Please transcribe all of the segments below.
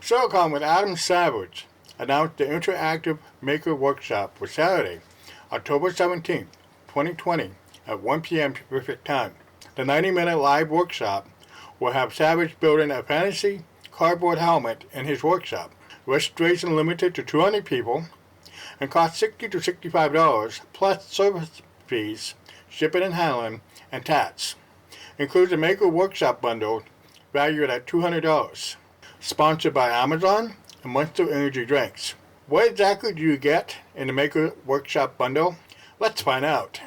SiliCon with Adam Savage announced the Interactive Maker Workshop for Saturday, October 17, 2020 at 1 p.m. Pacific Time. The 90-minute live workshop will have Savage building a fantasy cardboard helmet in his workshop. Registration limited to 200 people and costs $60 to $65 plus service fees, shipping and handling, and tax. Includes a Maker Workshop bundle valued at $200. Sponsored by Amazon and Monster Energy Drinks. What exactly do you get in the Maker Workshop bundle? Let's find out.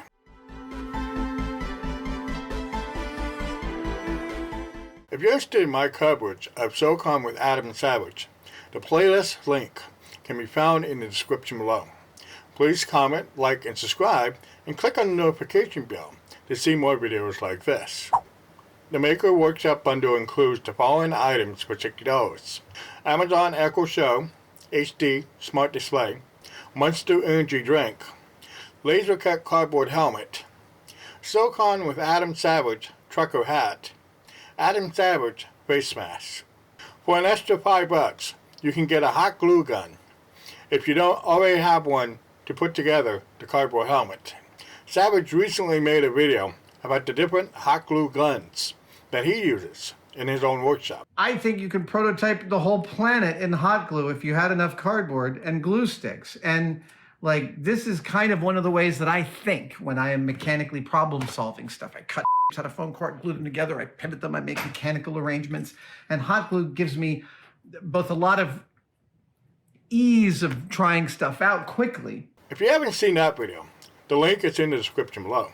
If you're interested in my coverage of SiliCon with Adam Savage, the playlist link can be found in the description below. Please comment, like, and subscribe, and click on the notification bell to see more videos like this. The Maker Workshop bundle includes the following items for $60. Amazon Echo Show HD Smart Display, Monster Energy Drink, Laser Cut Cardboard Helmet, SiliCon with Adam Savage Trucker Hat, Adam Savage Face Mask. For an extra $5, you can get a hot glue gun if you don't already have one to put together the cardboard helmet. Savage recently made a video about the different hot glue guns that he uses in his own workshop. I think you could prototype the whole planet in hot glue if you had enough cardboard and glue sticks. And like, this is kind of one of the ways that I think when I am mechanically problem solving stuff. I cut out of foam cord, glue them together, I pivot them, I make mechanical arrangements. And hot glue gives me both a lot of ease of trying stuff out quickly. If you haven't seen that video, the link is in the description below.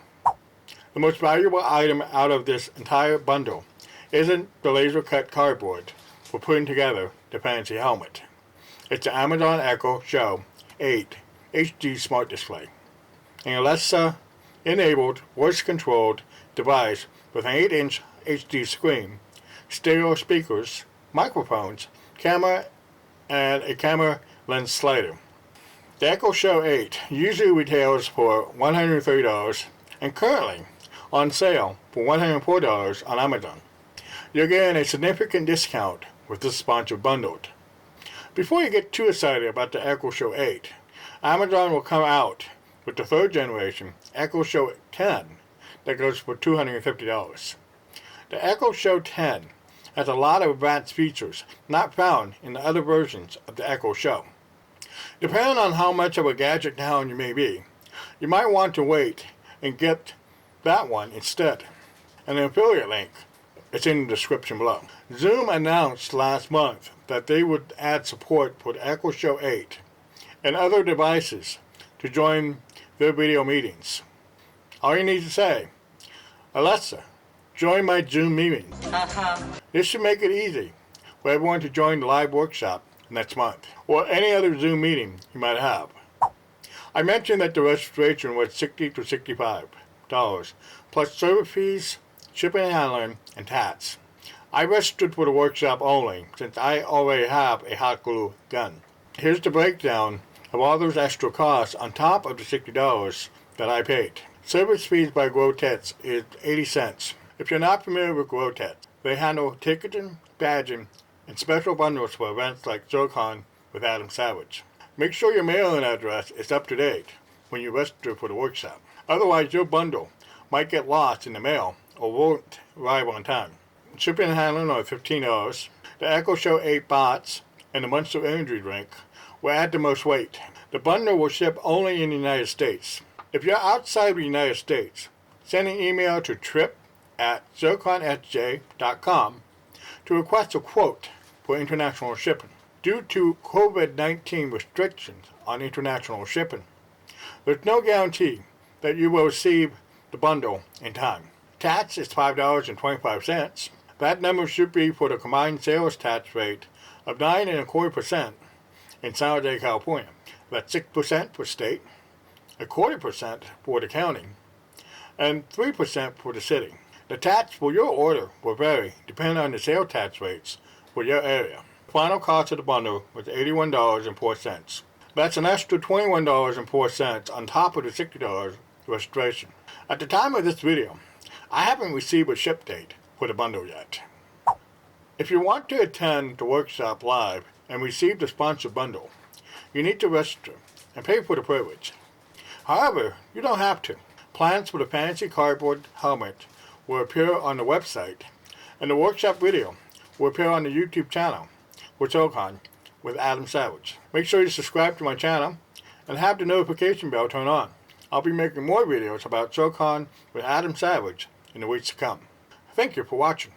The most valuable item out of this entire bundle isn't the laser cut cardboard for putting together the fancy helmet. It's the Amazon Echo Show 8 HD Smart Display, an Alexa-enabled, voice-controlled device with an 8-inch HD screen, stereo speakers, microphones, camera, and a camera lens slider. The Echo Show 8 usually retails for $130 and currently on sale for $104 on Amazon. You're getting a significant discount with this sponsored bundle. Before you get too excited about the Echo Show 8, Amazon will come out with the third generation Echo Show 10 that goes for $250. The Echo Show 10 has a lot of advanced features not found in the other versions of the Echo Show. Depending on how much of a gadget hound you may be, you might want to wait and get that one instead. An affiliate link is in the description below. Zoom announced last month that they would add support for the Echo Show 8 and other devices to join their video meetings. All you need to say, Alexa, join my Zoom meeting. This should make it easy for everyone to join the live workshop next month, or any other Zoom meeting you might have. I mentioned that the registration was $60 to $65, plus service fees, shipping and handling, and tax. I registered for the workshop only, since I already have a hot glue gun. Here's the breakdown of all those extra costs on top of the $60 that I paid. Service fees by Grotets is 80 cents. If you're not familiar with Grotets, they handle ticketing, badging, and special bundles for events like SiliCon with Adam Savage. Make sure your mailing address is up to date when you register for the workshop. Otherwise, your bundle might get lost in the mail or won't arrive on time. Shipping and handling are $15. The Echo Show 8 bots and the Monster Energy Drink will add the most weight. The bundle will ship only in the United States. If you're outside the United States, send an email to trip@siliconsj.com to request a quote for international shipping. Due to COVID-19 restrictions on international shipping, there's no guarantee that you will receive the bundle in time. Tax is $5.25. That number should be for the combined sales tax rate of 9.25% in San Jose, California. That's 6% for state, 0.25% for the county, and 3% for the city. The tax for your order will vary depending on the sales tax rates for your area. The final cost of the bundle was $81.04. That's an extra $21.04 on top of the $60 registration. At the time of this video, I haven't received a ship date for the bundle yet. If you want to attend the workshop live and receive the sponsored bundle, you need to register and pay for the privilege. However, you don't have to. Plans for the fancy cardboard helmet will appear on the website, and the workshop video will appear on the YouTube channel for SiliCon with Adam Savage. Make sure you subscribe to my channel and have the notification bell turned on. I'll be making more videos about SiliCon with Adam Savage in the weeks to come. Thank you for watching.